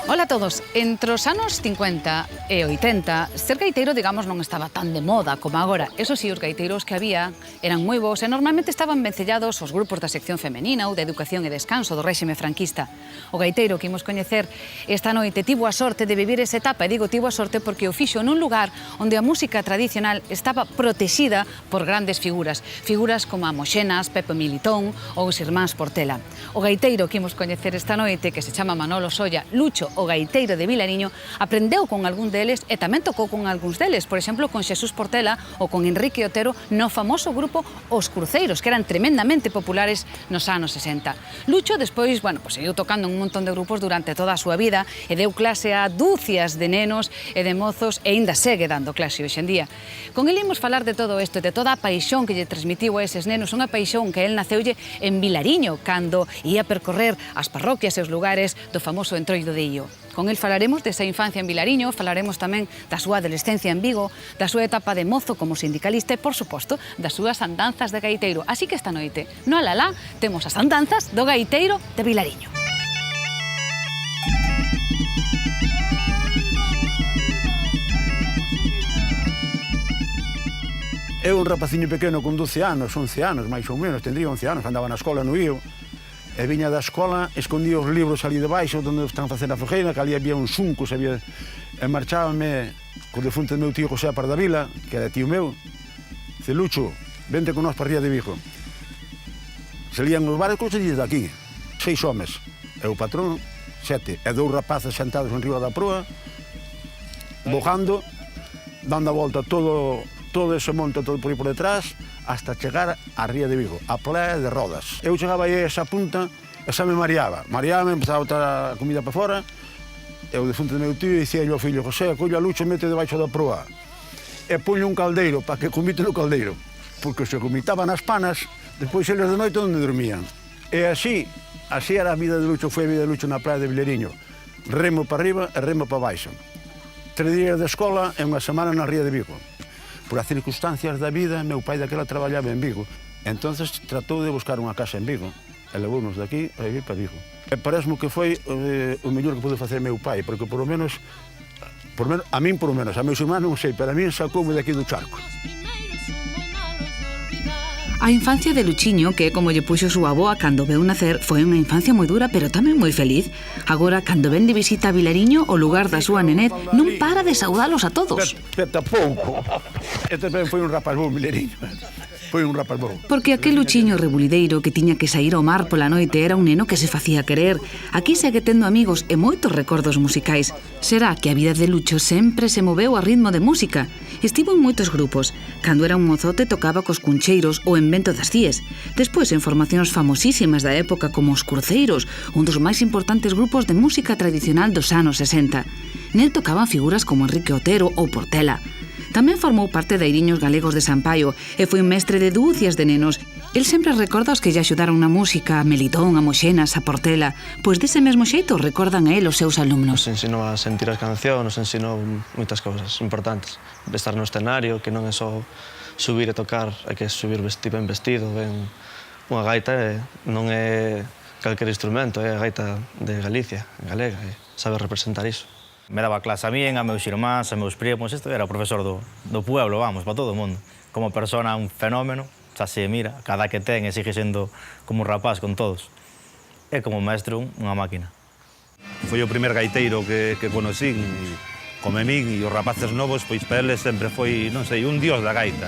Ola a todos. Entre os anos 50 e 80, ser gaiteiro, digamos, non estaba tan de moda como agora. Eso sí, os gaiteiros que había eran moi bons e normalmente estaban vencellados os grupos da sección femenina ou de educación e descanso do réxime franquista. O gaiteiro que imos coñecer esta noite tivo a sorte de vivir esa etapa, e digo tivo a sorte porque o fixo nun lugar onde a música tradicional estaba protexida por grandes figuras. Figuras como a Moxenas, Pepe Militón ou os irmáns Portela. O gaiteiro que imos coñecer esta noite, que se chama Manolo Solla, Lucho, o gaiteiro de Vilariño, aprendeu con algún deles e tamén tocou con algúns deles, por exemplo, con Xesús Portela ou con Enrique Otero no famoso grupo Os Cruceiros, que eran tremendamente populares nos anos 60. Lucho despois, seguiu tocando en un montón de grupos durante toda a súa vida e deu clase a dúcias de nenos e de mozos e aínda segue dando clase hoxe en día. Con el imos falar de todo isto e de toda a paixón que lle transmitiu a eses nenos, unha paixón que el naceulle en Vilariño, cando ia percorrer as parroquias e os lugares do famoso Entroido de Io. Con el falaremos desa infancia en Vilariño, falaremos tamén da súa adolescencia en Vigo, da súa etapa de mozo como sindicalista e, por suposto, das súas andanzas de gaiteiro. Así que esta noite, no Alalá, temos as andanzas do gaiteiro de Vilariño. Eu, un rapaciño pequeno con 12 anos, 11 anos, máis ou menos, tendría 11 anos, andaba na escola no Io, e viña da escola, escondía os libros ali debaixo, onde están facendo a fogueira, que ali había uns xuncos, e marchábame co defunto do meu tío José Pardavila, que era tío meu, dice, Lucho, vente con nós para Ría de Vigo. Salían os barcos e de aquí, 6 homes, e o patrón, 7, e 2 rapaces sentados en riba da proa, bojando, dando a volta todo ese monte, todo por aí por detrás, hasta chegar a Ría de Vigo, a Playa de Rodas. Eu chegaba aí a esa punta, e xa me mareaba, empezaba a botar a comida para fora, e o defunto do meu tío dicía ao fillo, José, colla Lucho, mete debaixo da proa, e ponle un caldeiro, para que comite no caldeiro, porque se comitaba nas panas, despois eles de noite onde dormían. E así era a vida de Lucho, foi a vida de Lucho na Playa de Vilariño, remo para arriba e remo para baixo. 3 días de escola e unha semana na Ría de Vigo. Por as circunstancias da vida, meu pai daquela traballaba en Vigo. Entonces tratou de buscar unha casa en Vigo e levounos daqui a vivir para Vigo. E parece-me que foi o mellor que pude facer meu pai, porque por lo menos, a min por lo menos, a meus irmáns non sei, pero a min sacoume daqui do charco. A infancia de Luchiño, que é como lle puxo súa avoa cando veu nacer, foi unha infancia moi dura, pero tamén moi feliz. Agora, cando ven de visita a Vilariño, o lugar da súa nenez, non para de saudalos a todos. Peta pouco. Este tamén foi un rapaz bon, Vilariño. Foi un rapaz bon. Porque aquel Luchiño rebulideiro que tiña que sair ao mar pola noite era un neno que se facía querer. Aquí segue tendo amigos e moitos recordos musicais. Será que a vida de Lucho sempre se moveu a ritmo de música. Estivo en moitos grupos. Cando era un mozote tocaba cos cuncheiros ou en Vento das Cíes. Despois en formacións famosísimas da época como os Cruceiros, un dos máis importantes grupos de música tradicional dos anos 60. Nel tocaban figuras como Enrique Otero ou Portela. Tamén formou parte de Airiños Galegos de Sampaio e foi un mestre de dúcias de nenos. El sempre recorda os que lle axudaron na música, a Melitón, a Moxenas, a Portela, pois dese mesmo xeito recordan a el os seus alumnos. Nos ensinou a sentir as cancións, nos ensinou moitas cousas importantes. De estar no escenario, que non é só subir e tocar, hai que subir ben vestido, ben... Unha gaita non é calquer instrumento, é a gaita de Galicia, galega, e sabe representar iso. Me daba clase a min, a meus irmáns, a meus primos, isto era o profesor do pueblo, vamos, para todo o mundo. Como persona, un fenómeno, xa se mira, cada que ten e sigue sendo como un rapaz con todos. E como maestro, unha máquina. Foi o primer gaiteiro que conocín, como a min, e os rapaces novos, pois para eles sempre foi, non sei, un dios da gaita.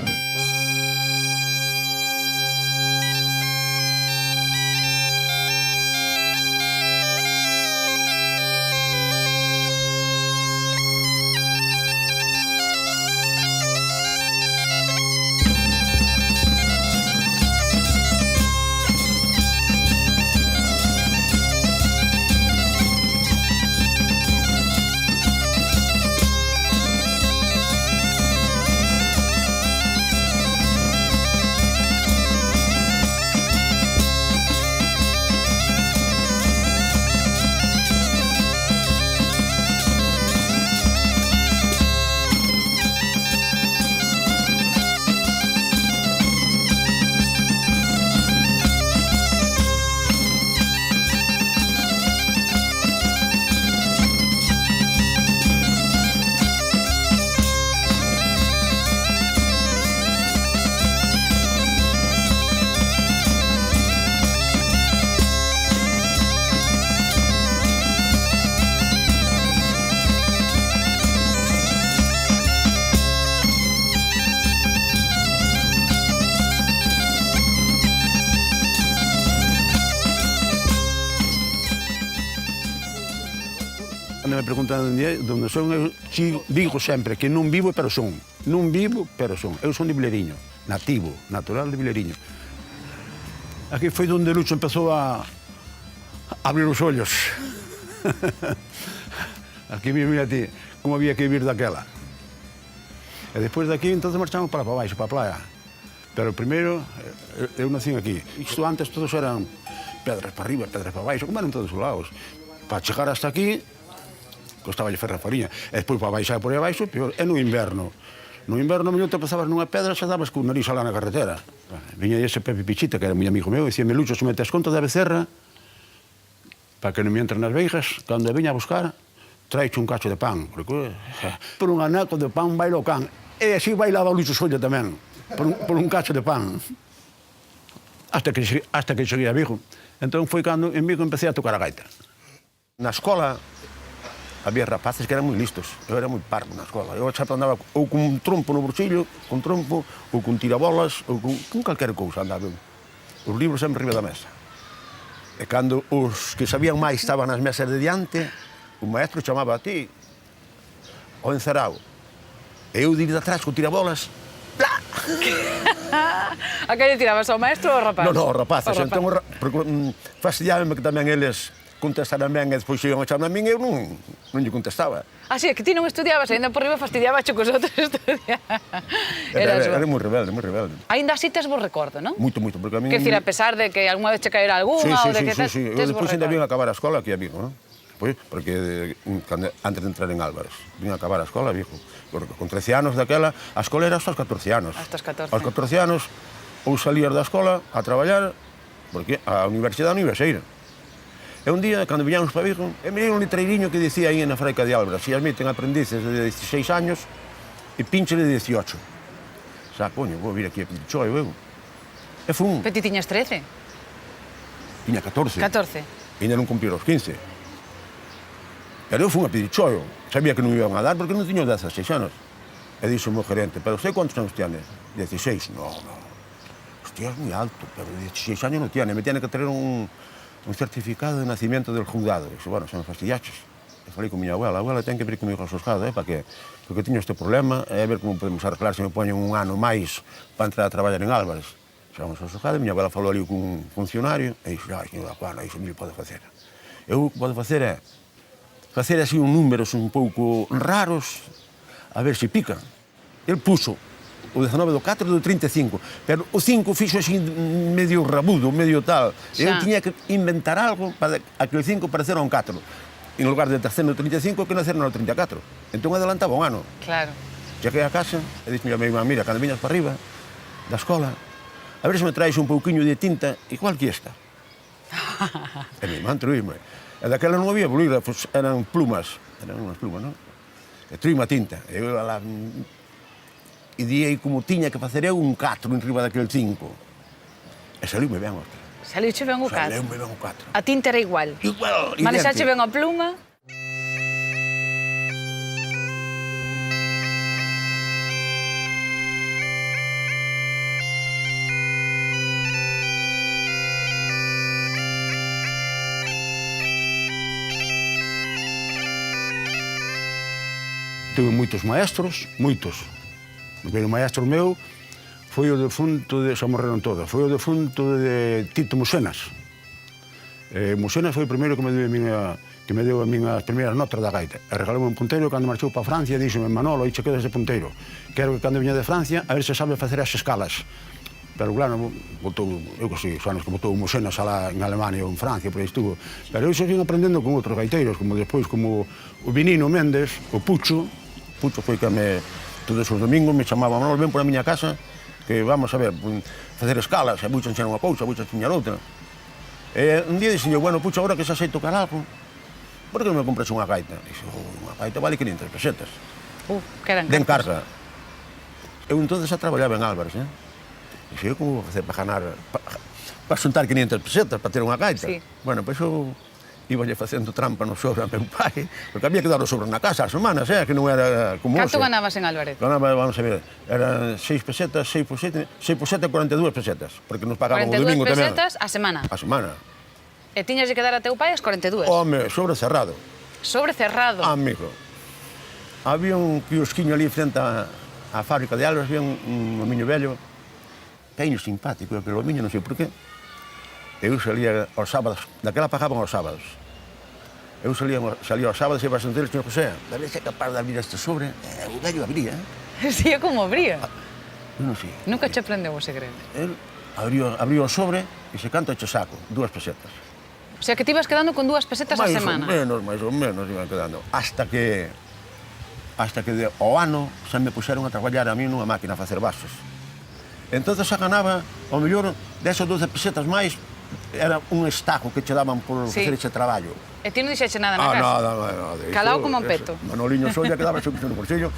Cando me preguntan onde son, eu digo sempre que non vivo pero son. Non vivo pero son. Eu son de Vilariño, nativo, natural de Vilariño. Aquí foi onde Lucho empezou a abrir os ollos. Aquí mira ti, como había que vivir daquela. E despois daqui, entonces marchamos para baixo, para a playa. Pero primeiro, eu nací aquí. Isto antes todos eran pedras para arriba, pedras para baixo, como eran todos os lados. Para chegar hasta aquí, costaba lle ferrar fariña. E despois para baixar por aí abaixo, peor. E no inverno. No inverno, mellor te pasabas nunha pedra, xa dabas con nariz alá na carretera. Viña ese Pepe Pichita, que era moi amigo meu, e dicíame, Lucho, se metes conta da becerra, para que non me entren nas veigas, cando viña a buscar, traeche un cacho de pan. Porque, por un anaco de pan baila o can. E así bailaba Lucho Solla tamén, por un cacho de pan. Hasta que cheguei a Vigo. Entón foi cando en Vigo empecé a tocar a gaita. Na escola había rapaces que eran moi listos. Eu era moi parvo na escola. Eu xa andaba ou con un trompo no bolsillo, con trompo, ou con tirabolas, ou con calquera cousa andaba. Os libros sempre arriba da mesa. E cando os que sabían máis estaban nas mesas de diante, o maestro chamaba a ti, o encerao. E eu de atrás con tirabolas, ¡plá! A que lle tirabas ao maestro ou ao rapaz? Non, os rapaces. Entón, fastidiábame que tamén eles contestaran ben e despois iban a chamar a min e eu non lle contestaba. Así, é que ti non estudiabas, ainda por riba fastidiabas que os outros estudiaban. Era moi rebelde, moi rebelde. Ainda así tes vos recordo, non? Moito, porque a min... Que decir, a pesar de que algunha vez che caera algunha ou de que tes Eu vos despois ainda vim recordo. a acabar a escola aquí a Vigo, non? Pois, porque antes de entrar en Álvarez, vim a acabar a escola a Vigo. Porque con 13 anos daquela, a escola era hasta os 14 anos. Hasta os 14. Aos 14 anos, ou salías da escola a traballar, porque a universidade non iba a sair. E un día, cando viñamos para Vigo, mirei un letreiriño que dicía aí na Fraica de Álvarez, se admiten aprendices de 16 años e pinche de 18. Xa, coño, vou vir aquí a pedir choio, eu. E fun. Pero ti tiñas 13? Tiña 14. 14. Ainda non cumplir os 15. Pero eu fun a pedir choio. Sabía que non me iban a dar porque non tiño 16 anos. E dixo o meu gerente, pero sei quantos anos tiene? 16. No. Hostia, é moi alto, pero 16 anos non tiene. Me tiene que traer un certificado de nacimiento del juzgado. Dixo, bueno, se me fastidiaches. E falei con miña abuela, a abuela ten que vir comigo ao xuzgado, para que? Porque tiño este problema, e a ver como podemos arreglar se me poñen un ano máis para entrar a traballar en Álvarez. Chegamos ao xuzgado, miña abuela falou ali con un funcionario, e dixo, ai, señora Juana, iso me pode facer. Eu o que pode facer é facer así un números un pouco raros, a ver se pican. El puxo o 19 do 4 do 35, pero o 5 fixo así medio rabudo, medio tal. Eu tiña que inventar algo para que o 5 parecera un 4. En lugar de tercer no 35, que nacera no 34. Entón adelantaba un ano. Claro. Cheguei a casa e dixo a mi irmán, mira, cando viñas para arriba da escola, a ver se me traes un pouquiño de tinta igual que esta. E mi irmán truíme. E daquela non había bolígrafos, eran plumas. Eran unhas plumas, non? E truíme a tinta. E eu lá... E di aí como tiña que facer eu un 4 en riba daquele 5. E saliume ben, hostia. Saliuche ben o 4. Saliume ben o 4. A tinta era igual. Igual, Manexache ben a pluma. Tuve moitos maestros, moitos. O primeiro maestro meu foi o defunto de... xa morreron todos. Foi o defunto de Tito Musenas. Musenas foi o primeiro que me deu a min as primeiras notas da gaita. E regaloume un punteiro cando marchou para Francia, díxome, Manolo, aí che queda ese punteiro. Quero que cando viña de Francia, a ver se sabe facer as escalas. Pero claro, botou, eu que sei, os anos que botou Musenas alá en Alemania ou en Francia, por aí estuvo. Pero eu xa vim aprendendo con outros gaiteiros, como despois, como o Vinino Méndez, o Pucho. Pucho foi que todos os domingos me chamaba, Manolo, ven por a miña casa, que vamos a ver, facer escalas, e vouche enxenar unha cousa, vouche enxenar outra. E un día dixen, bueno, Pucho, agora que xa sei tocar algo, por que non me compras unha gaita? Dixo, unha gaita vale 500 pesetas. Que eran de encarga. Eu entonces xa traballaba en Álvarez, Dixo, como vou facer para ganar, para xuntar 500 pesetas, para ter unha gaita? Sí. Bueno, pois eu íballe facendo trampa no sobre a meu pai, porque había que dar o sobre na casa as semanas, que non era como Canto hoxe. ganabas en Álvarez? Ganaba, vamos a ver, eran 6 pesetas, 6 por 7, 42 pesetas, porque nos pagaban o 42 domingo tamén. pesetas a semana. A semana. E tiñas que dar a teu pai as 42. Home, sobre cerrado. sobre cerrado. Amigo, había un quiosquiño ali frente á fábrica de Alves, había un homiño vello, peino simpático, aquel homiño, non sei por qué. Eu salía aos sábados, daquela pagaban aos sábados. Eu salía aos sábados e iba a sentir, señor José, a ver se é capaz de abrir este sobre. O vello abría, Sí, é como abría. Eu non sei. Nunca che aprendeu o segredo. El abriu o sobre e se canta cho saco, 2 pesetas. O sea, que te ibas quedando con 2 pesetas a semana. máis ou menos, iban quedando. Hasta que ao ano xa me puxeron a traballar a mí nunha máquina a facer vasos. Entón xa ganaba, ao mellor, 10 ou 12 pesetas máis, era un estajo que che daban por facer ese traballo. E ti non dixeche nada na casa? Nada. Calao como un peto. Manoliño Solla quedaba xe no bolsillo.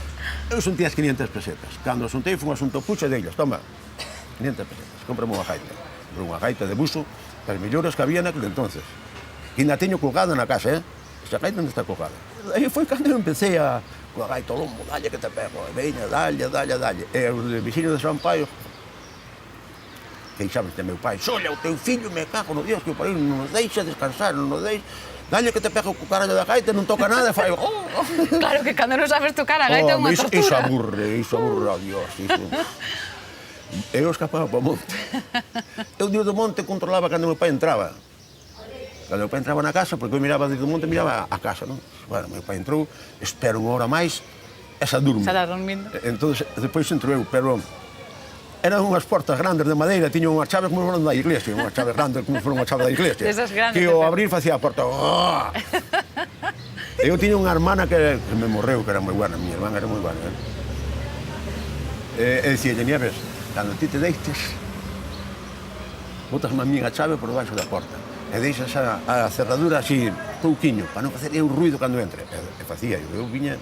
Eu xuntei as 500 pesetas. Cando xuntei, foi un asunto puxa deillas. Toma, 500 pesetas. Comprame unha gaita. Unha gaita de buso, das mellores que había naquele entonces. Que ainda teño colgada na casa, Esa gaita onde está colgada. Aí foi cando eu empecé a coa gaita ao lombo, dalle que te pego, e veña, dalle. E os de veciños de San Paio, queixaban de meu pai, Solla, o teu fillo, me cago no Dios, que o pariu, non nos deixa descansar, non nos deixa, dalle que te pego co carallo da gaita, non toca nada, e fai, Claro que cando non sabes tocar a gaita é unha tortura. Iso aburre, oh Dios, iso. Eu escapaba para o monte. Eu dios do monte controlaba cando meu pai entraba. Cando meu pai entraba na casa, porque eu miraba desde o monte, miraba a casa, non? Bueno, meu pai entrou, espero unha hora máis, esa durmo. Estará dormindo. Entón, depois entro eu, pero eran unhas portas grandes de madeira, tiñan unhas chaves como foron da iglesia, unhas chaves grandes como foron unhas chaves da iglesia. Esas grandes. Que ao abrir facía a porta. Eu tiña unha hermana que me morreu, que era moi buena, miña hermana era moi buena. E dicía, Nieves, cando ti te deites, botas má miña chave por debaixo da porta e deixas a cerradura así, pouquiño, para non facer eu ruido cando entre. E facía, eu viña,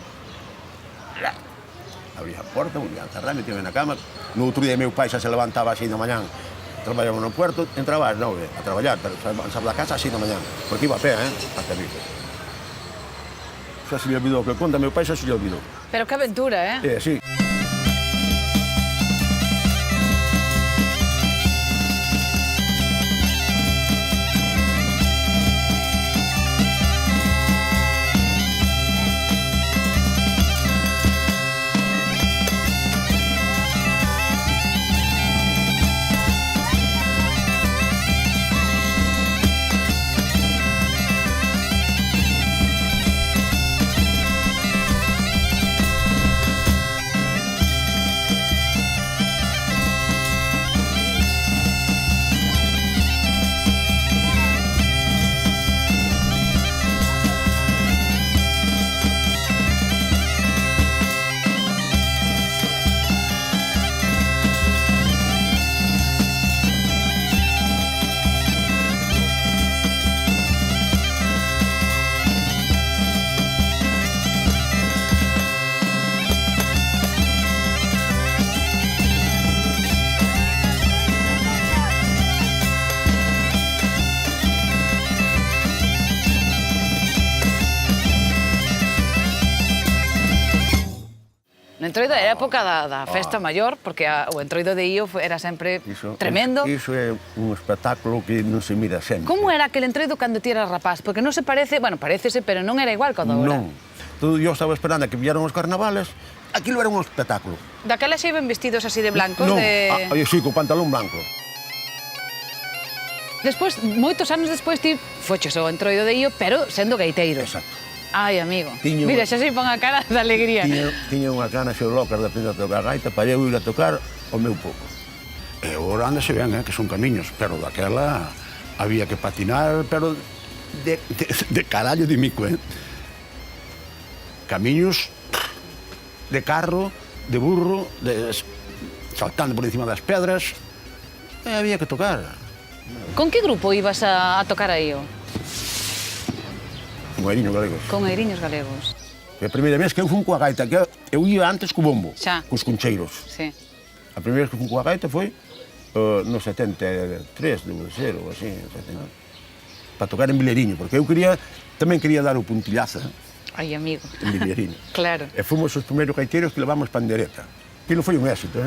abría a porta, volvía a cerrar, metíame na cama. No outro día meu pai xa se levantaba así da mañán, traballaba no puerto, entraba ás 9 a traballar, pero sabe da casa así da mañán, porque iba a pé, hasta Vigo. Xa se lle olvidou o que conta, meu pai xa se lle olvidou. Pero que aventura, Sí. No Entroido era época da festa maior, porque o Entroido de Io era sempre tremendo. Iso é un espectáculo que non se mira sempre. Como era aquel Entroido cando ti eras rapaz? Porque non se parece, bueno, parecese, pero non era igual cando agora. Non. Todo eu estaba esperando a que villaron os carnavales, aquilo era un espectáculo. Daquela xe iban vestidos así de blancos, Non, de... sí, co pantalón blanco. Despois, moitos anos despois, ti foches o Entroido de Io, pero sendo gaiteiro. Exacto. Ai, amigo. Tiño- Mira, xa se pon a cara de alegría. Tiña unha gana xeo locas de aprender a tocar gaita para eu ir a tocar o meu pouco. E agora anda se ven, que son camiños, pero daquela había que patinar, pero de carallo de mico, Camiños de carro, de burro, saltando por encima das pedras, e había que tocar. Con que grupo ibas a tocar a Io? Un airiño galegos. Con Airiños Galegos. A primeira vez que eu fun coa gaita, que eu ia antes co bombo, Xa. cos concheiros. Sí. A primeira vez que fun coa gaita foi no 73, debe ser, ou así, para tocar en Vilariño, porque eu tamén quería dar o puntillazo Ai, amigo. en Vilariño. Claro. E fomos os primeiros gaiteiros que levamos pandereta. Aquilo foi un éxito,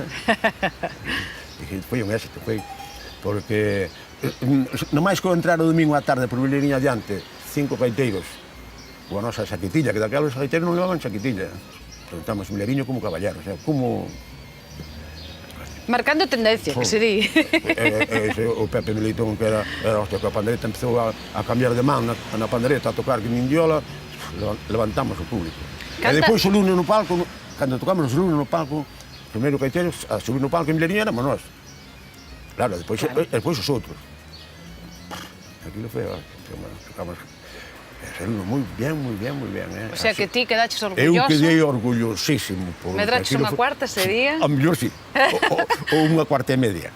Foi un éxito, foi porque nomais que eu entrar o domingo á tarde por Vilariño adiante, 5 gaiteiros, ou a nosa saquitilla, que daqueles gaiteiros non levaban saquitilla. Presentamos Mileriño como caballero, o sea, como... Marcando tendencia, que se di. O Pepe Militón, que era hostia, que a pandereta empezou a cambiar de man na pandereta, a tocar que nindiola, levantamos o público. E depois o lunes no palco, cando tocamos os lunes no palco, os primeiros gaiteiros a subir no palco en Mileriño éramos nós. Claro, depois os outros. Aquilo foi, tocamos... Saliu moi ben. O sea, que ti quedaches orgulloso. Eu quedei orgullosísimo. Medraches unha cuarta ese día? A mellor sí, ou unha cuarta e media.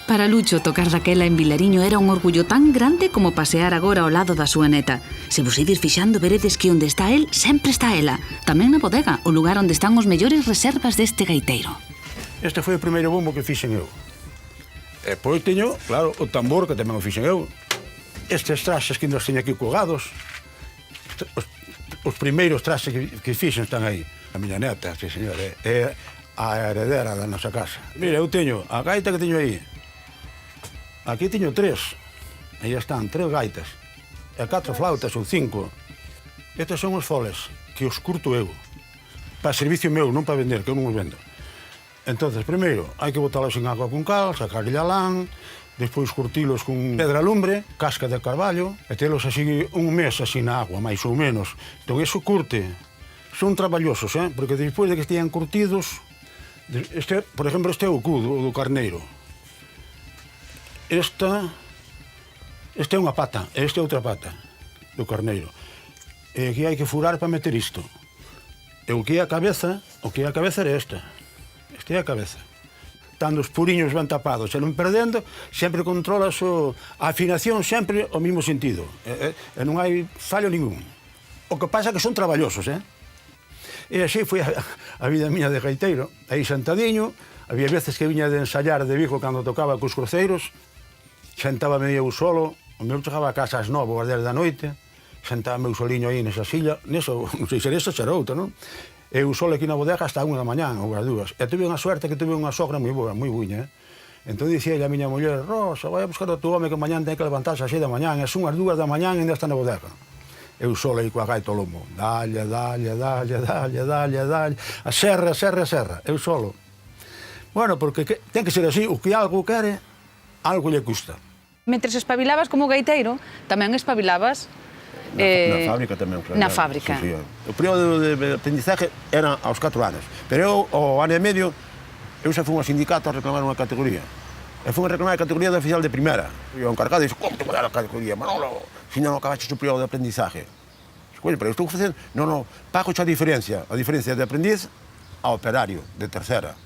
Para Lucho, tocar daquela en Vilariño era un orgullo tan grande como pasear agora ao lado da súa neta. Se vos ides fixando, veredes que onde está el, sempre está ela. Tamén na bodega, o lugar onde están os mellores reservas deste gaiteiro. Este foi o primeiro bombo que fixen eu. E depois teño, claro, o tambor que tamén o fixen eu. Estes traxes que nos teño aquí colgados, os primeiros traxes que fixen están aí. A miña neta, sí, señor, é a heredera da nosa casa. Mira, eu teño a gaita que teño aí. Aquí teño 3. Aí están 3 gaitas. E 4 flautas ou 5. Estes son os foles que os curto eu. Para servicio meu, non para vender, que eu non os vendo. Entonces, primeiro, hai que botalos en agua con cal, sacarlle a lán, despois curtilos con pedra lumbre, casca de carballo, e telos así un mes así na agua, máis ou menos. Entón, eso curte. Son traballosos, porque despois de que estean curtidos, por exemplo, este é o cu do carneiro. Esta é unha pata, e esta é outra pata do carneiro. E aquí hai que furar para meter isto. E o que é a cabeza era esta. Esta é a cabeza. Estando os puriños ben tapados e non perdendo, sempre controlas a afinación sempre ao mesmo sentido. E non hai fallo ningún. O que pasa é que son traballosos, E así foi a vida miña de gaiteiro. Aí sentadiño, había veces que viña de ensayar de Vigo cando tocaba cos cruceiros, sentábame eu solo, o meu chegaba a casa ás 9 ou ás 10 da noite, sentaba meu soliño aí nesa silla, neso, non sei se era esa xera outra, non? Eu solo aquí na bodega hasta a 1 da mañán, ou as 2. E tuve unha suerte que tuve unha sogra moi boa, moi buña, Entón dicía a miña muller, Rosa, vai a buscar o teu home que mañán ten que levantarse ás 6 da mañán, e son as 2 da mañán e ainda está na bodega. Eu solo aí coa gaita ao lombo, dalle, a serra, eu solo. Bueno, porque ten que ser así, o que algo quere, algo lle custa. Mentres espabilabas como gaiteiro, tamén espabilabas Na fábrica tamén, claro. Na fábrica. Sí, sí. O período de aprendizaje era aos 4 anos, pero eu, ao ano e medio, eu xa fui ao sindicato a reclamar unha categoría. E fui a reclamar a categoría de oficial de primeira. E o encargado dixo, como te vai dar a categoría, Manolo? Se non acabaste o período de aprendizaje. Coño, pero eu estou facendo... Non, pago xa a diferencia de aprendiz a operario de terceira.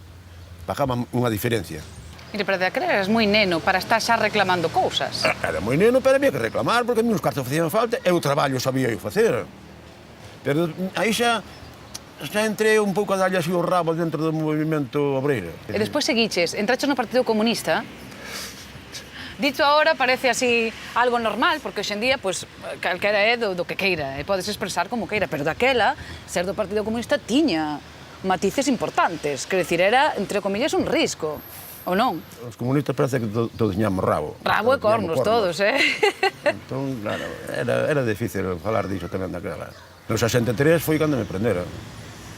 Pagaba unha diferencia. Mire, pero daquela eras moi neno para estar xa reclamando cousas. Era moi neno, pero había que reclamar, porque a mí os cartos facían falta, e o traballo sabía eu facer. Pero aí xa entrei un pouco a darlle así os rabos dentro do movimento obreiro. E despois seguiches, entraches no Partido Comunista. Dicho ahora parece así algo normal, porque hoxendía, pois, calquera é do que queira, e podes expresar como queira, pero daquela, ser do Partido Comunista tiña matices importantes, que decir, era, entre comillas, un risco. Ou non? Os comunistas parece que todos tiñamos rabo. Rabo e cornos, todos, Entón, claro, era difícil falar diso tamén daquela. No 63 foi cando me prenderon.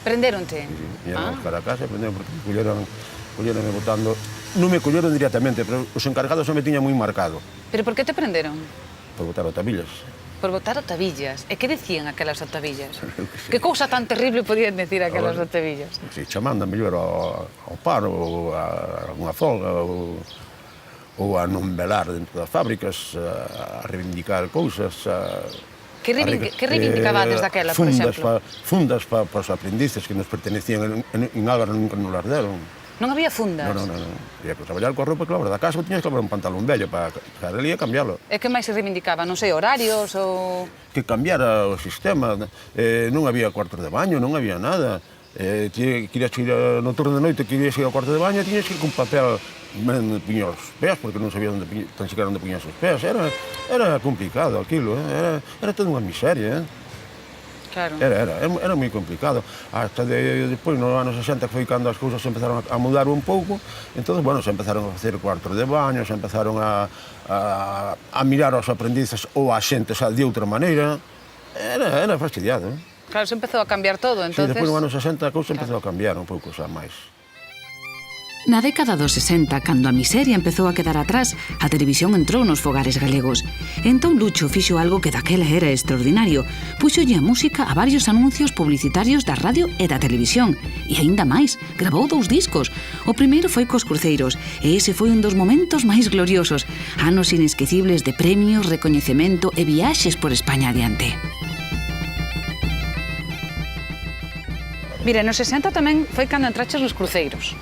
Prenderonte? Íamos para a casa e prenderon porque colleronme botando. Non me colleron directamente, pero os encargados me tiñan moi marcado. Pero por que te prenderon? Por botar otavillas. Por botar otavillas. E que decían aquelas otavillas? Que cousa tan terrible podían decir aquelas otavillas? Si, chamando a mellor ao paro, ou a unha folga, ou a non velar dentro das fábricas, a reivindicar cousas. Que reivindicabades daquela, por exemplo? Fundas para os aprendices que nos pertenecían en Álvaro, nunca nos las deron. Non había fundas? Non. Había que traballar coa roupa que labra da casa, ou tiñas que labrar un pantalón vello para chegar ali e cambiarlo. E que máis se reivindicaba? Non sei, horarios ou... Que cambiara o sistema. Non había cuartos de baño, non había nada. Querías ir no turno de noite, querías ir ao cuarto de baño, tiñas que ir con papel onde puñar os pés, porque non sabía tan siquiera onde puñas os pés. Era complicado aquilo, era toda unha miseria, Claro. Era moi complicado. Hasta despois, nos anos 60, que foi cando as cousas se empezaron a mudar un pouco, entón, bueno, se empezaron a facer cuartos de baño, se empezaron a mirar aos aprendices ou a xente de outra maneira, Era fastidiado, Claro, se empezou a cambiar todo, Sí, entonces... despois no anos 60 a cousa empezou a cambiar un pouco, xa máis. Na década dos 60, cando a miseria empezou a quedar atrás, a televisión entrou nos fogares galegos. Entón Lucho fixo algo que daquela era extraordinario. Puxolle a música a varios anuncios publicitarios da radio e da televisión. E aínda máis, gravou 2 discos. O primeiro foi cos Cruceiros, e ese foi un dos momentos máis gloriosos. Anos inesquecibles de premios, recoñecemento e viaxes por España adiante. Mira, nos 60 tamén foi cando entraches nos Cruceiros.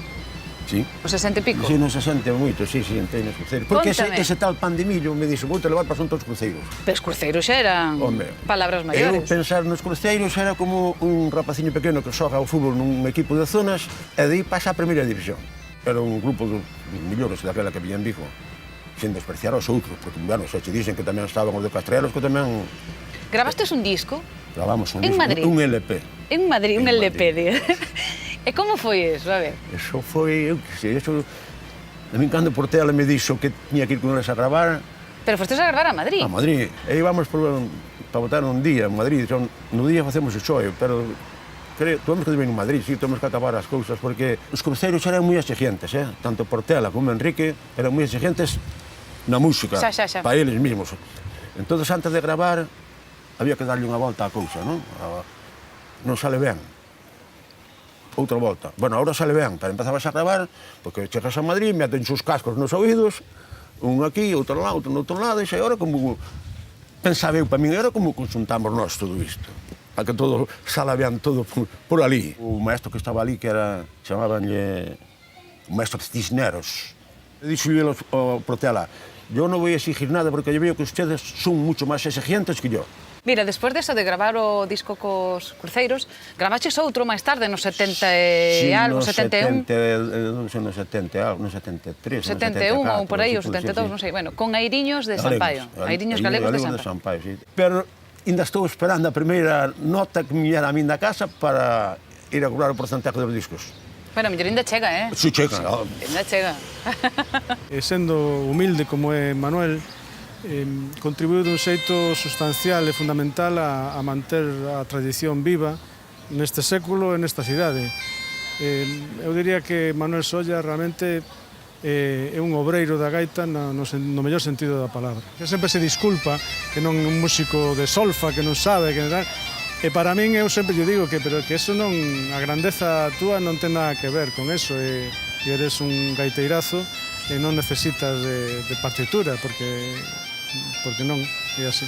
Sí. Nos 60 e pico. Sí, non se sente moito, sí, entrei nos cruceiros. Porque Cóntame. ese tal Pandemillo me dixo, vou te levar para asuntos cruceiros. Pero os Cruceiros xa eran Home, palabras Eu maiores. pensar nos cruceiros era como un rapaciño pequeno que xoga o fútbol nun equipo de zonas e de aí pasa a primeira división. Era un grupo dos millores daquela que viñan Vigo, sen despreciar aos outros, porque, bueno, se che dicen que tamén estaban os de Castrelos, que tamén Gravastes un disco gravamos un En disco, Madrid? un LP. en Madrid, un En LP. E como foi eso? A ver. Eso foi, eu que sei, eso... De min cando Portela me dixo que tiña que ir con eles a gravar, Pero fostes a gravar a Madrid. a Madrid, e íbamos para votar un día en Madrid, no día facemos o xoio, pero temos que ir en Madrid, sí, temos que acabar as cousas, porque os cruceiros eran moi exigentes, tanto Portela como Enrique eran moi exigentes na música, Xa. para eles mismos. Entón, antes de gravar, había que darlle unha volta á cousa, non? Non sale ben. Outra volta. Bueno, ahora sale ben, pero empezabas a gravar, porque chegas a Madrid, meten os cascos nos oídos, un aquí, outro lá, outro no outro lado, e xa, ahora como... Pensaba eu, para min, era como consultamos nós todo isto, para que todo sala ben todo por ali. O maestro que estaba ali, que era, chamabanlle, o maestro Cisneros, dixo ao Portela, yo no voy a exigir nada porque yo veo que ustedes son mucho más exigentes que yo. Mira, despois deso de gravar o disco cos Cruceiros, gravaches outro máis tarde, no 70 e algo, 71. No 70, no 73, 71 ou por aí, o 72, non sei. Bueno, con Airiños de Sampaio. Airiños galegos de Sampaio. Sí. Pero ainda estou esperando a primeira nota que me viera a min da casa para ir a cobrar o porcentaje dos discos. Bueno, mellor ainda chega, Si chega. Ainda chega. E sendo humilde como é Manuel, contribuiu dun xeito sustancial e fundamental a manter a tradición viva neste século e nesta cidade. Eu diría que Manuel Solla realmente é un obreiro da gaita no mellor sentido da palabra. Que sempre se disculpa que non é un músico de solfa, que non sabe, que non... E para min eu sempre lle digo que eso non, a grandeza túa non ten nada que ver con eso, e eres un gaiteirazo e non necesitas de partitura, porque non, é así.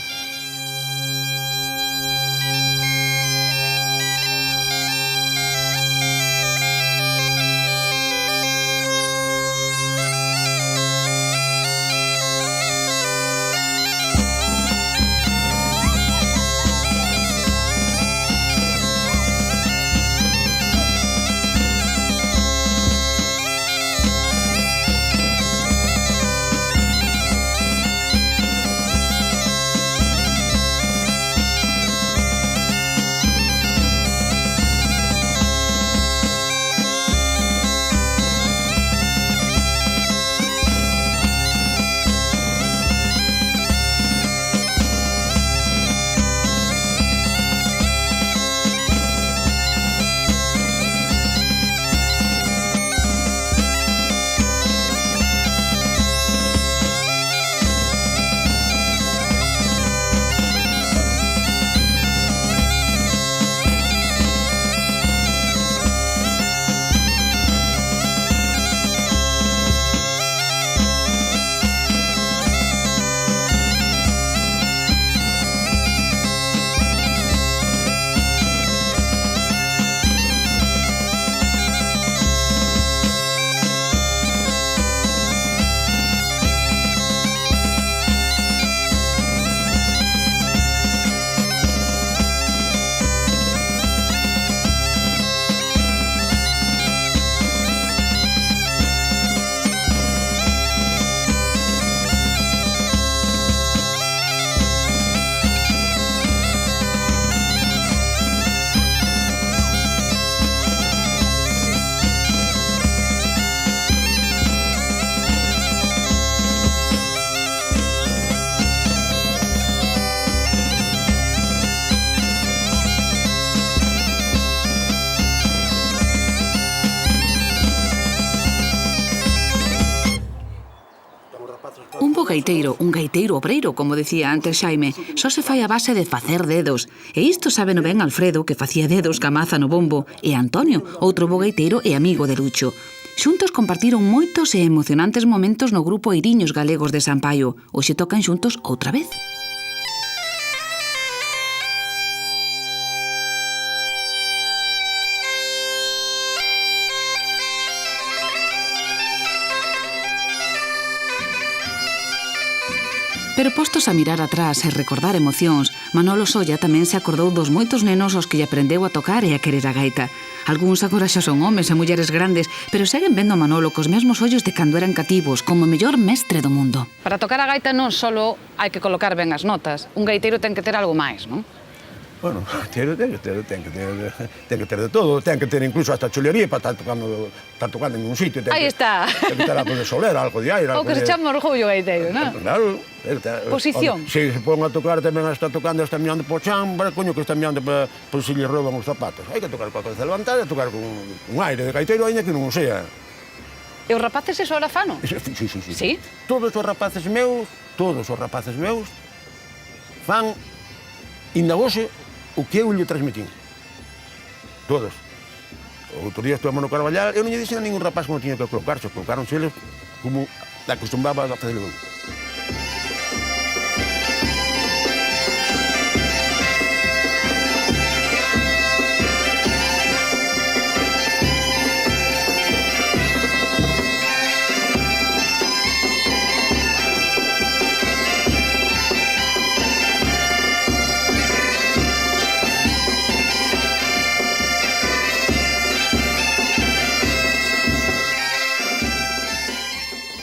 gaiteiro, un gaiteiro obreiro, como decía antes Xaime, só se fai a base de facer dedos. E isto sábeno ben Alfredo, que facía dedos ca maza no bombo, e Antonio, outro bo gaiteiro e amigo de Lucho. Xuntos compartiron moitos e emocionantes momentos no grupo Eiriños Galegos de San Paio. Hoxe tocan xuntos outra vez. Pero postos a mirar atrás e recordar emocións, Manolo Solla tamén se acordou dos moitos nenos aos que lle aprendeu a tocar e a querer a gaita. Algúns agora xa son homes e mulleres grandes, pero seguen vendo a Manolo cos mesmos ollos de cando eran cativos, como o mellor mestre do mundo. Para tocar a gaita non só hai que colocar ben as notas, un gaiteiro ten que ter algo máis, non? Bueno, ten que ter de todo, ten que ter incluso hasta chulería para estar tocando en un sitio. Aí está. Ten que ter algo de solera, algo de aire. O que se chama orgullo gaiteiro, non? Claro. Posición. Se pon a tocar tamén está tocando, está mirando por chan, para coño que está mirando por si lle rouban os zapatos. Hai que tocar coa cabeza levantada e tocar con un aire de gaiteiro, ainda que non o sea. E os rapaces iso ahora fano? Sí. Sí? Todos os rapaces meus fan inda hoxe o que eu lle transmitín. Todos. O outro día estuve no Carballal, eu non lle dixen a ningún rapaz como tiña que colocarse, colocaronse eles como acostumbraba a facelo eu.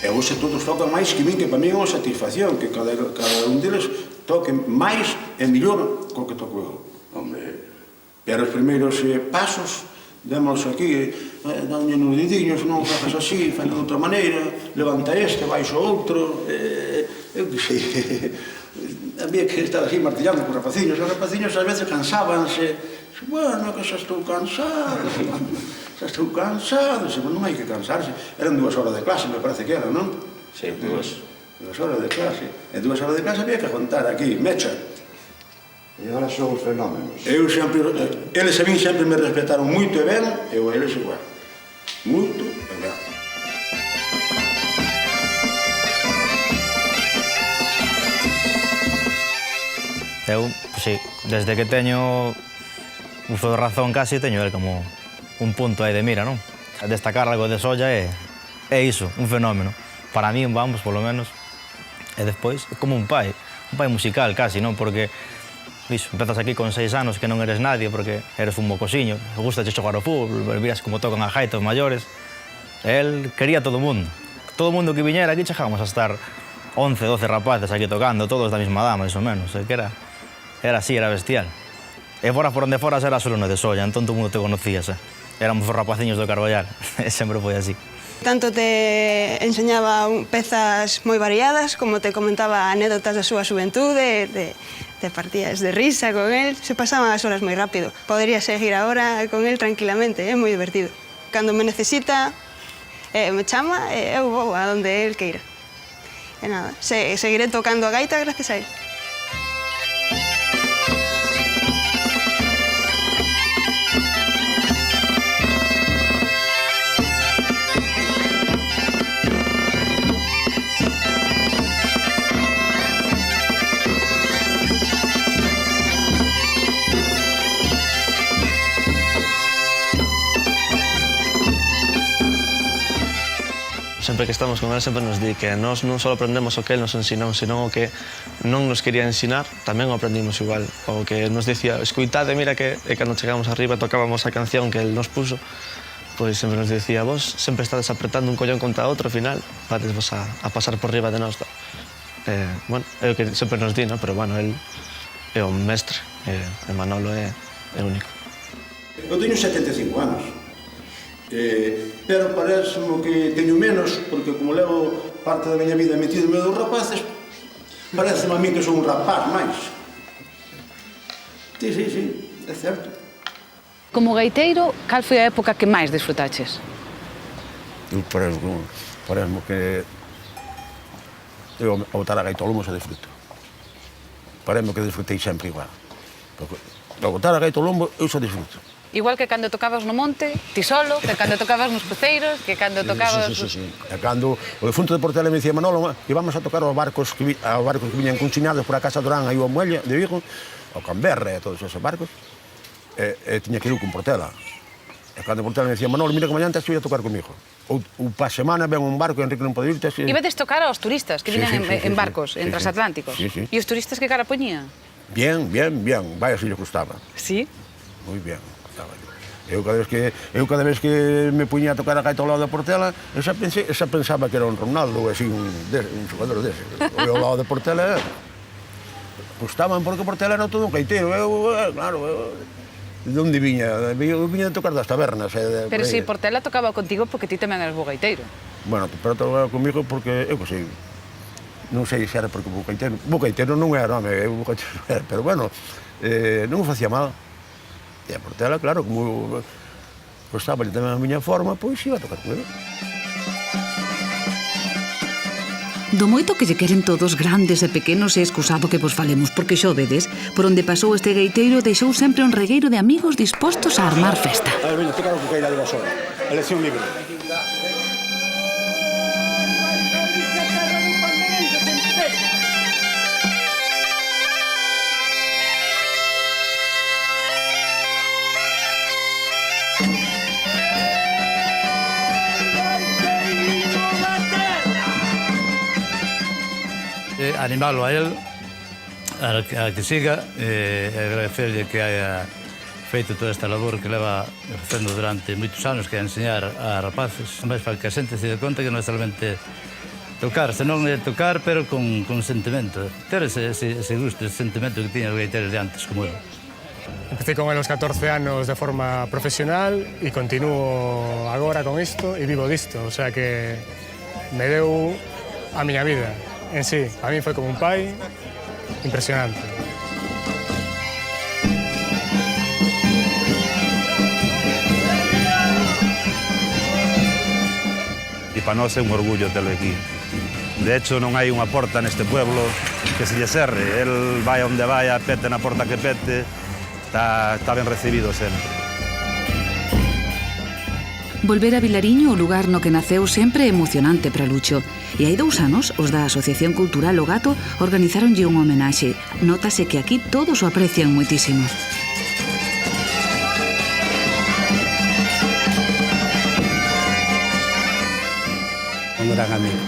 E hoxe todos tocan máis que min, que para min é unha satisfacción, que cada un deles toque máis e mellor co que toco eu. Hombre, pero os primeiros pasos, demos aquí, danlle nos didiños, non facas así, fai de outra maneira, levanta este, baixo outro, eu que sei, había que estar así martillando con os rapaciños ás veces cansábanse, bueno, que xa estou cansado, non hai que cansarse. Eran 2 horas de clase, me parece que era, non? Sí, 2. 2 horas de clase. E 2 horas de clase había que aguantar aquí, mecha. E agora son os fenómenos. Eles a min sempre me respetaron moito e ben, e eu a eles igual. Moito e ben. Eu, sí, desde que teño uso de razón casi, teño el como un punto aí de mira, non? Destacar algo de Solla é iso, un fenómeno. Para mí, vamos, polo menos. E despois, é como un pai musical casi, non? Porque, iso, empezas aquí con 6 anos que non eres nadie porque eres un mocosiño, gustache xogar ao fútbol, miras como tocan a gaita os maiores. El quería todo o mundo. Todo o mundo que viñera aquí chegábamos a estar 11, 12 rapaces aquí tocando, todos da mesma edad, máis ou menos. Que era así, era bestial. E fora por onde foras era solo no de Solla, entón todo o mundo te conocías, Éramos os rapaciños do Carballal, sempre foi así. Tanto te enseñaba pezas moi variadas, como te comentaba anécdotas da súa xuventude, te partías de risa con él, se pasaban as horas moi rápido. Podería seguir agora con él tranquilamente, é moi divertido. Cando me necesita, me chama e eu vou a donde él queira. E nada, seguiré tocando a gaita gracias a él. Sempre que estamos con él, sempre nos di que nós non só aprendemos o que él nos ensinou, senón o que non nos quería ensinar, tamén o aprendimos igual. O que nos dicía, escoitade, mira que cando chegamos arriba tocábamos a canción que él nos puso, pois sempre nos dicía, vos sempre estades apretando un collón contra outro, ao final, vades vos a pasar por riba de nós. Bueno, é o que sempre nos di, no? Pero bueno, él é o mestre, e Manolo é único. Eu teño 75 anos. Pero parece-me que teño menos, porque como levo parte da miña vida metido en medio dos rapaces, parece-me a mí que son un rapaz máis. Sí, é certo. Como gaiteiro, cal foi a época que máis disfrutaches? Parece-me que eu ao botar a gaita ao lombo se disfruto. Parece que disfrutei sempre igual. Ao botar a gaita ao lombo, eu se disfruto. Igual que cando tocabas no monte, ti solo, que cando tocabas nos cruceiros, que cando tocabas... Sí. E cando o defunto de Portela me dicía, Manolo, íbamos a tocar aos barcos que viñan conchinados por a Casa Durán, aí ao Muelle de Vigo, ao Canberra e todos esos barcos, e tiña que ir con Portela. E cando Portela me dicía, Manolo, mira que mañan te a tocar comigo. Ou pa semana ven un barco e Enrique non pode irte... Ibedes tocar aos turistas que viñan en barcos, en transatlánticos. Sí. E os turistas que cara poñía? Bien. Vaya si lle gustaba. Sí? Moi bien. Eu cada vez que me puñía a tocar a gaita ao lado da Portela, xa pensaba que era un Ronaldo, así, un xogador dese. Eu ao lado da Portela, gustaban porque Portela era todo un gaiteiro. Claro, de onde viña? Eu viña de tocar das tabernas. Pero si Portela tocaba contigo porque ti tamén eras bo gaiteiro. Bueno, pero tocaba comigo porque, eu que sei, non sei se era porque bo gaiteiro non era, pero bueno, non o facía mal. E a Portela, claro, como gostaba tamén a miña forma, pois iba a tocar comigo. Do moito que lle queren todos, grandes e pequenos, é excusado que vos falemos, porque xo vedes, por onde pasou este gaiteiro deixou sempre un regueiro de amigos dispostos a armar festa. A ver, veña, tocar o Cucaira de Basora, elección libre. Animalo a él, a que siga, e agradecerlle que haya feito toda esta labor que leva facendo durante moitos anos, que é enseñar a rapaces, máis para que a xente se dé conta que non é solamente tocar, senón é tocar, pero con sentimento, ter ese gusto, ese sentimento que tiña os gaiteiros de antes, como eu. Empecé con él aos 14 anos de forma profesional e continúo agora con isto e vivo disto, o sea que me deu a miña vida. En sí, a mí foi como un pai impresionante. E para nós é un orgullo telo aquí. De hecho, non hai unha porta neste pueblo que se lle cerre. El vai onde vai, pete na porta que pete, está ben recibido sempre. Volver a Vilariño, o lugar no que naceu, sempre é emocionante para Lucho. E hai 2 anos, os da Asociación Cultural O Gato organizaronlle un homenaxe. Nótase que aquí todos o aprecian moitísimo. Un gran amigo.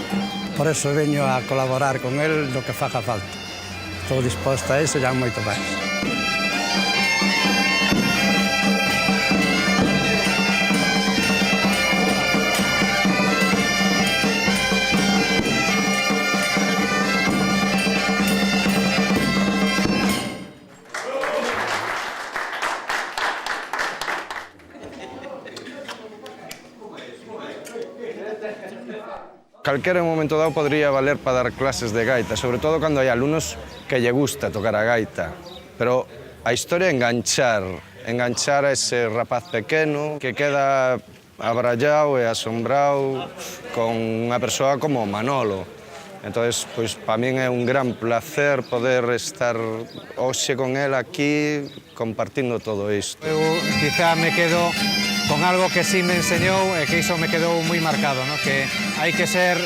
Por eso veño a colaborar con él do que faga falta. Estou disposto a eso e moito máis. Calquera momento dado podría valer para dar clases de gaita, sobre todo cando hai alumnos que lle gusta tocar a gaita. Pero a historia é enganchar a ese rapaz pequeno que queda abrallado e asombrado con unha persoa como Manolo. Entón, pois, para min é un gran placer poder estar hoxe con él aquí compartindo todo isto. Eu quizá me quedo con algo que sí me enseñou e que iso me quedou moi marcado, ¿no? Que hai que ser,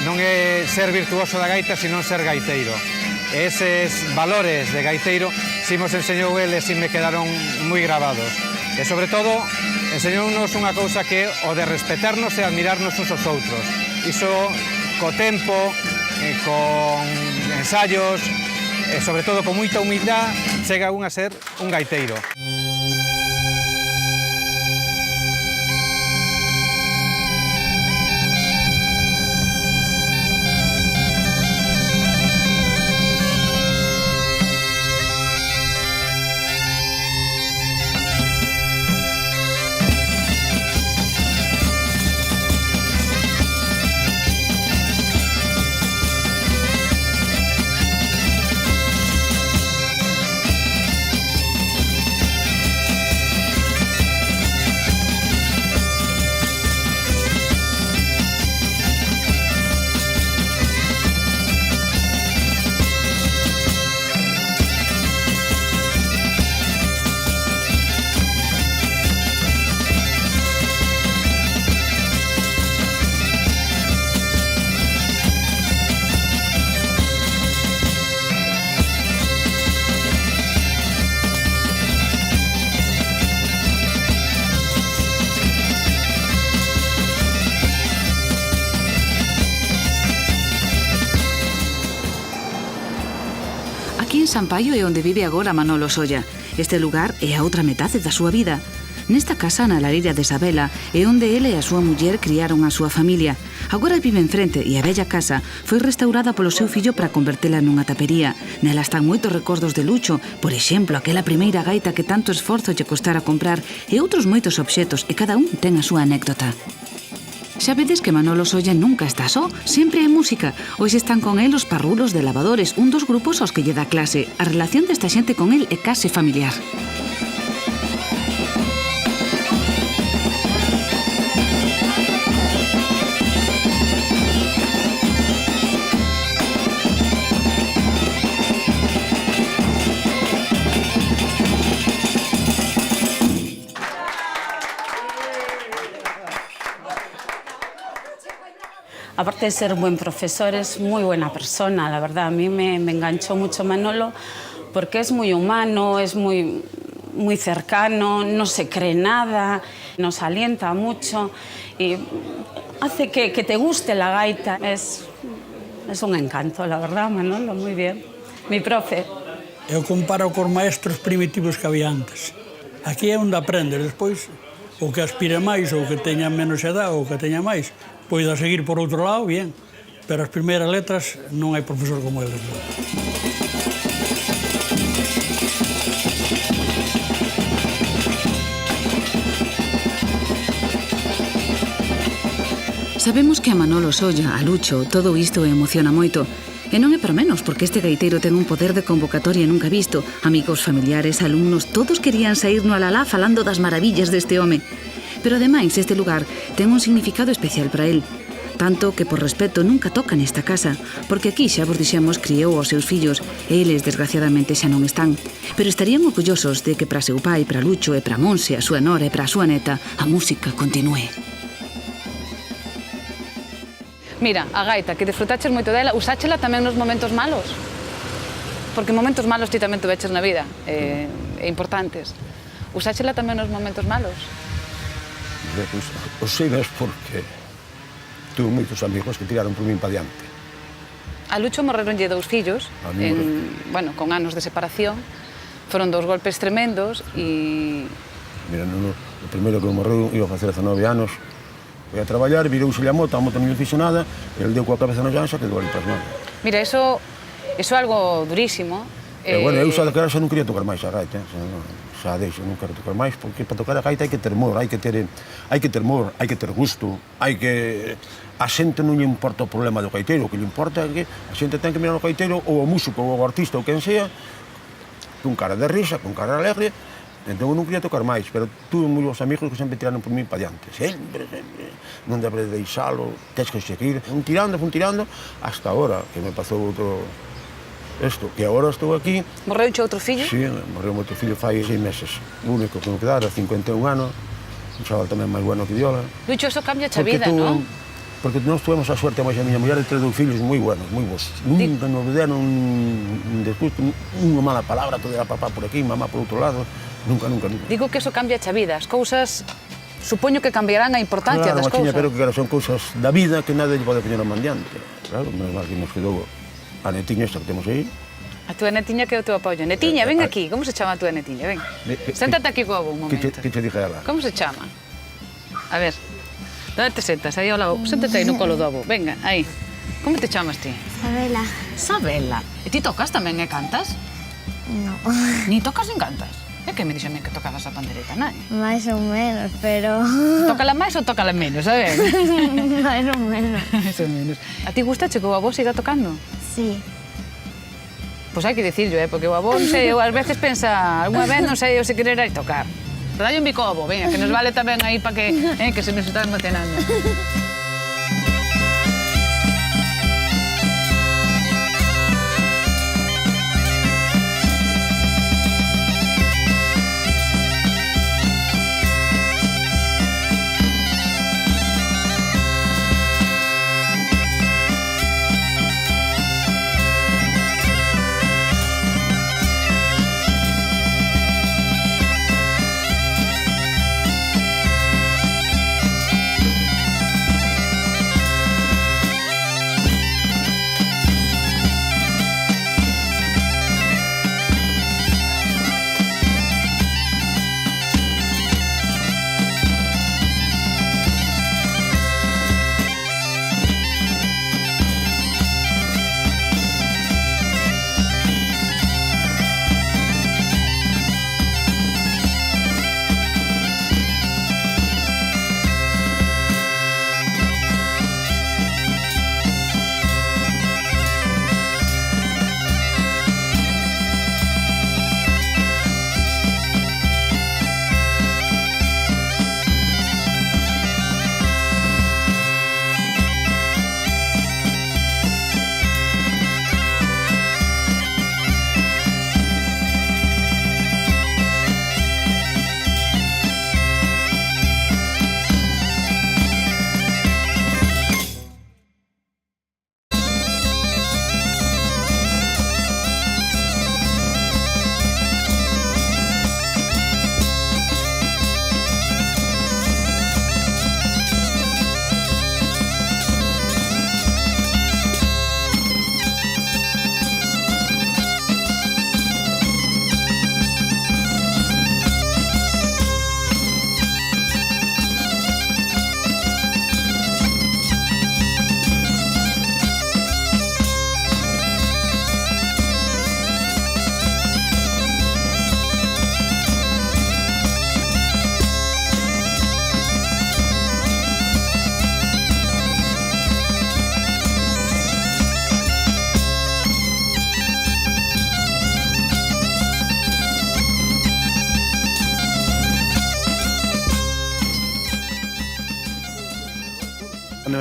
non é ser virtuoso da gaita, sino ser gaiteiro. E eses valores de gaiteiro si mos enseñou ele, si me quedaron moi grabados. E sobre todo, enseñounos unha cousa que é o de respetarnos e admirarnos uns aos outros. Iso, co tempo, con ensayos, e sobre todo con moita humildade, chega un a ser un gaiteiro. Aquí en Sampaio é onde vive agora Manolo Solla. Este lugar é a outra metade da súa vida. Nesta casa, na lareira de Sabela, é onde ele e a súa muller criaron a súa familia. Agora vive enfrente e a bella casa foi restaurada polo seu fillo para convertela nunha tapería. Nela están moitos recordos de Lucho, por exemplo, aquela primeira gaita que tanto esforzo lle costara comprar e outros moitos obxetos, e cada un ten a súa anécdota. Xa vedes que Manolo Solla nunca está só, sempre hai música. Hoxe están con el os parrulos de lavadores, un dos grupos aos que lle dá clase. A relación desta xente con el é case familiar. Aparte de ser un buen profesor, es muy buena persona, la verdad. A mí me enganchó mucho Manolo porque es muy humano, es muy cercano, no se cree nada, nos alienta mucho y hace que te guste la gaita. Es un encanto, la verdad, Manolo, muy bien. Mi profe. Eu comparo cos maestros primitivos que había antes. Aquí é onde aprendes, despois o que aspire máis ou que teña menos edad ou que teña máis, poida seguir por outro lado, bien, pero as primeiras letras non hai profesor como ele. Sabemos que a Manolo Solla, a Lucho, todo isto emociona moito. E non é para menos, porque este gaiteiro ten un poder de convocatoria nunca visto. Amigos, familiares, alumnos, todos querían sair no alalá falando das maravillas deste home. Pero ademais, este lugar ten un significado especial para el. Tanto que, por respeto, nunca toca nesta casa, porque aquí, xa vos dixemos, criou aos seus fillos, e eles, desgraciadamente, xa non están. Pero estarían orgullosos de que para seu pai, para Lucho e para Monse, a súa nora e para a súa neta, a música continúe. Mira, a gaita, que disfrutaches moito dela, usáchela tamén nos momentos malos? Porque momentos malos ti tamén tuveches na vida, e importantes. Usáchela tamén nos momentos malos? O sei ves porque tuve moitos amigos que tiraron por min pa diante. A Lucho morreronlle 2 fillos, con anos de separación. Foron 2 golpes tremendos e... Mira, o primeiro que morreu iba a facer 19 anos, foi a traballar, virouse a moto non lle fixo nada, el deu coa cabeza na llanxa que deu ali pasmado. Mira, eso é algo durísimo. Bueno, eu xa daquela xa non quería tocar máis a gaita, xa deixo, non quero tocar máis, porque para tocar a gaita hai que ter humor, hai que ter humor, hai que ter gusto, hai que... A xente non lle importa o problema do gaiteiro, o que lle importa é que a xente ten que mirar o gaiteiro, ou o músico, ou o artista, ou quen sea, con cara de risa, con cara alegre. Entón eu non quería tocar máis, pero tuve moitos amigos que sempre tiraron por mí para diante, sempre, non debes deixalo, tens que seguir, fun tirando, hasta ahora, que me pasou outro... Isto, que agora estou aquí... Morreuche outro fillo? Sí, morreu outro fillo fai 6 meses, o único que me quedara, 51 anos, un chaval tamén máis bueno que Viola. Lucho, eso cambia a vida, non? Porque nós tuvemos a suerte, máis a miña muller, de ter 2 fillos moi buenos, moi bons. Nunca nos deron despois unha mala palabra, todo era papá por aquí, mamá por outro lado. Nunca. Digo que eso cambia a vida, as cousas, supoño que cambiarán a importancia das cousas. Claro, pero que son cousas da vida que nadie lle pode poñer a man diante. Claro, menos mal que nos quedou a netiña esta que temos aí. A túa netiña que é o teu apoio. Netiña, ven aquí, como se chama a túa netiña? Ven, séntate aquí coa un momento. Que che dije a ela? Como se chama? A ver, onde te sentas? Aí ao lado, séntate aí no colo do avó, venga, aí. Como te chamas ti? Sabela. Sabela. E ti tocas tamén e cantas? No. Ni tocas nin cantas? É que me dixen que tocabas a pandereta, non? Máis ou menos, pero... Tócala máis ou tócala menos, a ver? Máis ou menos. Máis ou menos. A ti gustache que o avó siga tocando? Sí. Pois hai que dicirlo, porque o avó, non sei, ás veces pensa, algunha vez non sei, eu se querer ir tocar. Dalle un bico ao avó, venga, que nos vale tamén aí para que se nos está emocionando.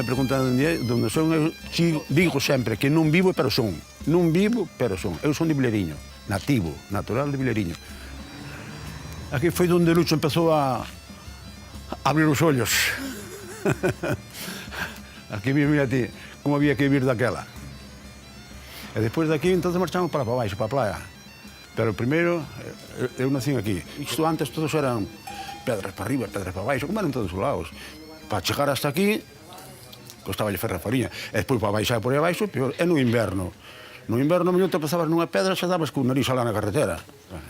me preguntan onde son, eu digo sempre que non vivo pero son. Non vivo pero son. Eu son de Vilariño, nativo, natural de Vilariño. Aquí foi onde Lucho empezou a abrir os ollos. Aquí, mira ti, como había que vivir daquela. E despois de aquí, entón, marchamos para baixo, para a playa. Pero primeiro, eu nací aquí. Isto antes todos eran pedras para arriba, pedras para baixo, como eran todos os lados. Para chegar hasta aquí, costaba ferro a farinha. E despois para baixar por aí abaixo, peor. E no inverno. No inverno, mellor te pasabas nunha pedra, xa dabas con o nariz alá na carretera.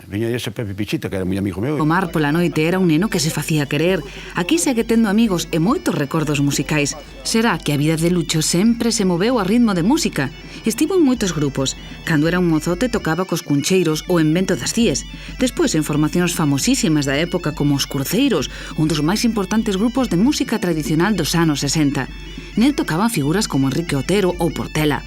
Viña ese Pepe Pichita, que era moi amigo meu. Omar pola noite era un neno que se facía querer. Aquí segue tendo amigos e moitos recordos musicais. Será que a vida de Lucho sempre se moveu a ritmo de música. Estivo en moitos grupos. Cando era un mozote tocaba cos Cuncheiros ou en Vento das Cíes. Despois en formacións famosísimas da época como os Cruceiros, un dos máis importantes grupos de música tradicional dos anos 60. Nel tocaban figuras como Enrique Otero ou Portela.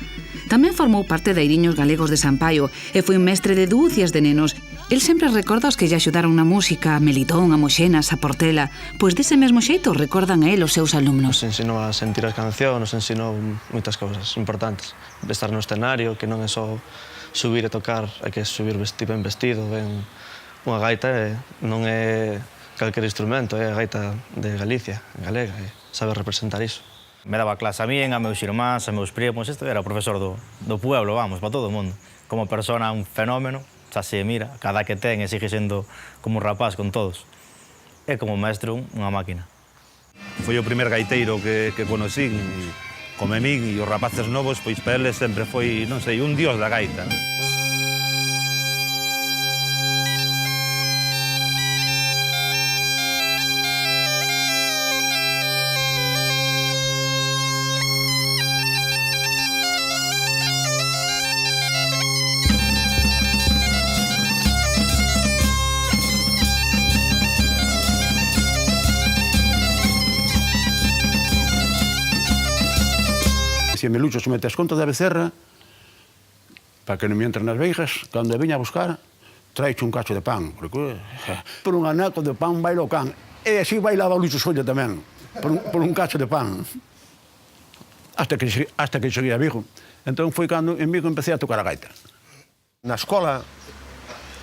Tamén formou parte de Airiños Galegos de Sampaio e foi un mestre de dúcias de nenos. El sempre recorda os que lle axudaron na música, a Melitón, a Moxenas, a Portela, pois dese mesmo xeito recordan a él os seus alumnos. Nos ensinou a sentir as cancións, nos ensinou moitas cousas importantes. De estar no escenario, que non é só subir e tocar, hai que subir ben vestido, ben... Unha gaita non é calquer instrumento, é a gaita de Galicia, galega, e sabe representar iso. Me daba clase a mí, a meus irmáns, a meus primos, este era o profesor do pueblo, vamos, para todo o mundo. Como persona un fenómeno, xa se mira, cada que ten e sigue sendo como un rapaz con todos. E como maestro, unha máquina. Foi o primer gaiteiro que conocín, como min e os rapaces novos, pois para eles sempre foi, non sei, un dios da gaita. Dicíame, Lucho, se metes conto da becerra, para que non me entren nas veigas, cando veña a buscar, traiche un cacho de pan. Porque, por un anaco de pan baila o can. E así bailaba Lucho Solla tamén, por un cacho de pan. Hasta que cheguei a Vigo. Entón foi cando en Vigo empecé a tocar a gaita. Na escola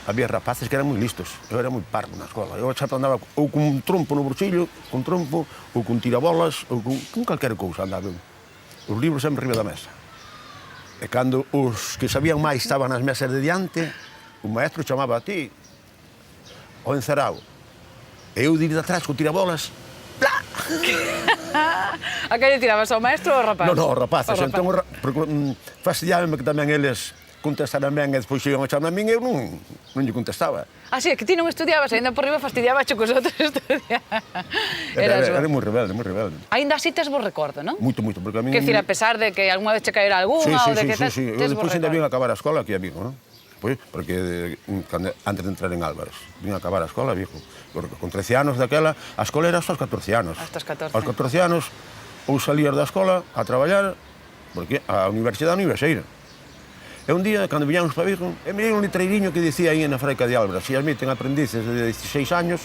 había rapaces que eran moi listos. Eu era moi parvo na escola. Eu xa andaba ou con un trompo no bolsillo, con trompo, ou con tirabolas, ou con calquera cousa andaba eu. Os libros sempre arriba da mesa. E cando os que sabían máis estaban nas mesas de diante, o maestro chamaba a ti, ao encerao. E eu dir de atrás con tirabolas, plá! A que lle tirabas, ao maestro ou ao rapaz? Non, ao rapaces. Entón, fastidiábame que tamén eles contestaran ben e despois iban a chamar a min e eu non lle contestaba. Así, é que ti non estudiabas, ainda por riba fastidiabas co os outros estudiar. Era moi rebelde, moi rebelde. Ainda así tes vos recordo, non? Moito, porque a min... Que decir, a pesar de que algunha vez che caera algunha ou de que tes eu despois ainda vim a acabar a escola aquí a Vigo, non? Pois, porque antes de entrar en Álvarez, vim a acabar a escola a Vigo. Con 13 anos daquela, a escola era hasta os 14 anos. Hasta os 14. Aos 14 anos, ou salías da escola a traballar, porque a universidade non iba a sair. E un día, cando viñamos para Vigo, mirei un letreiriño que dicía aí na Fraica de Álvarez, se admiten aprendices de 16 años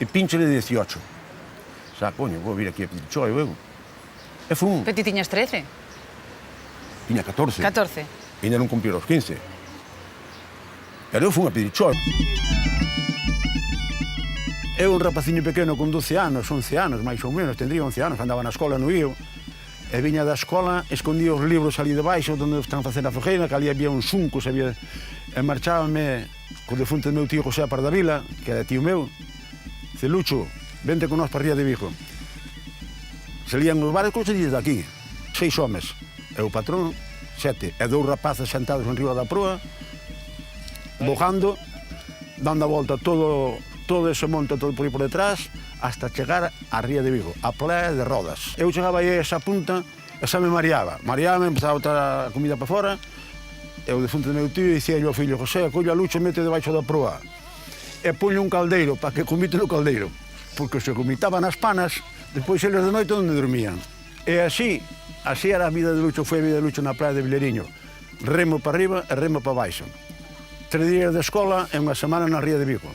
e pinche de 18. Xa, coño, vou vir aquí a pedir choio, eu. E fun. Pero ti tiñas 13? Tiña 14. 14. E ainda non cumplir os 15. Pero eu fun a pedir choio. Eu, un rapaciño pequeno con 12 anos, 11 anos, máis ou menos, tendría 11 anos, andaba na escola no IO, e viña da escola, escondía os libros ali debaixo, onde están facendo a fogueira, que ali había uns xuncos, e marchábame co defunto do meu tío José Pardavila, que era tío meu, dice, Lucho, vente con nós para Ría de Vigo. Salían os barcos e desde aquí, 6 homes, e o patrón, 7, e 2 rapaces sentados en riba da proa, bojando, dando a volta todo ese monte, todo por aí por detrás, hasta chegar a Ría de Vigo, a playa de Rodas. Eu chegaba aí a esa punta e xa me mareaba. Mareaba, empezaba a botar a comida para fora, e o defunto do meu tío dicía ao fillo José, colla a Lucho e mete debaixo da proa e ponle un caldeiro para que comite no caldeiro, porque se comitaba nas panas, despois eles de noite onde dormían. E así era a vida de Lucho, foi a vida de Lucho na playa de Vilariño. Remo para arriba e remo para baixo. 3 días de escola e unha semana na Ría de Vigo.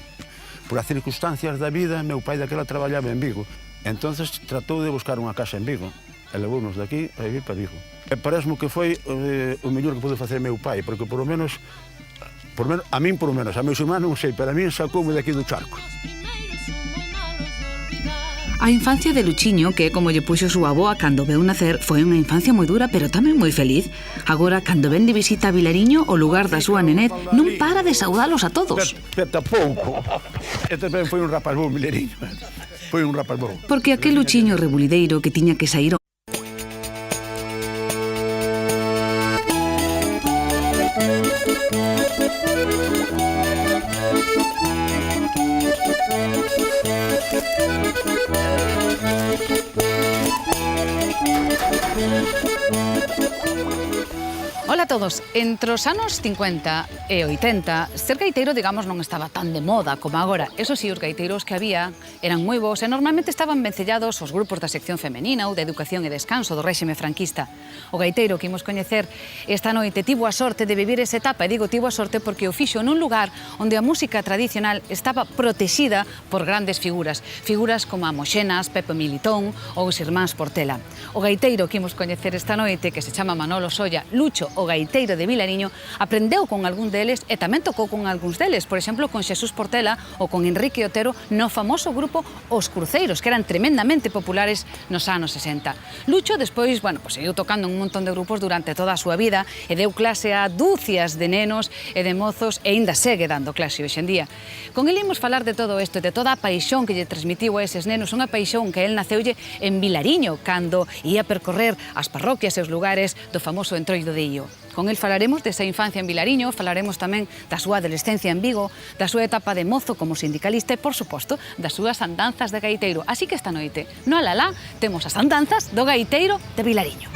Por as circunstancias da vida, meu pai daquela traballaba en Vigo. Entonces tratou de buscar unha casa en Vigo. e levou-nos daqui a vivir para Vigo. E parece-me que foi o mellor que pude facer meu pai, porque por lo menos, a min por lo menos, a meus irmáns non sei, pero a min sacoume daqui do charco. A infancia de Luchiño, que é como lle puxo súa avoa cando veu nacer, foi unha infancia moi dura, pero tamén moi feliz. Agora, cando ven de visita a Vilariño, o lugar da súa nenet, non para de saudalos a todos. Peta pouco. E tamén foi un rapaz bon, Vilariño. Foi un rapaz bon. Porque aquel Luchiño rebulideiro que tiña que sair Ola a todos. Entre os anos 50 e 80, ser gaiteiro, digamos, non estaba tan de moda como agora. Eso sí, os gaiteiros que había eran moi bons e normalmente estaban vencellados os grupos da sección femenina ou de educación e descanso do réxime franquista. O gaiteiro que imos coñecer esta noite tivo a sorte de vivir esa etapa, e digo tivo a sorte porque o fixo nun lugar onde a música tradicional estaba protexida por grandes figuras. Figuras como a Moxenas, Pepe Militón ou os irmáns Portela. O gaiteiro que imos coñecer esta noite, que se chama Manolo Solla, Lucho, o gaiteiro de Vilariño, aprendeu con algún deles e tamén tocou con algúns deles, por exemplo, con Xesús Portela ou con Enrique Otero no famoso grupo Os Cruceiros, que eran tremendamente populares nos anos 60. Lucho despois, seguiu tocando un montón de grupos durante toda a súa vida e deu clase a dúcias de nenos e de mozos e aínda segue dando clase hoxe en día. Con el imos falar de todo isto, de toda a paixón que lle transmitiu a eses nenos, unha paixón que el naceulle en Vilariño, cando ia percorrer as parroquias e os lugares do famoso Entroido de Io. Con el falaremos desa infancia en Vilariño, falaremos tamén da súa adolescencia en Vigo, da súa etapa de mozo como sindicalista e, por suposto, das súas andanzas de gaiteiro. Así que esta noite, no Alalá, temos as andanzas do gaiteiro de Vilariño.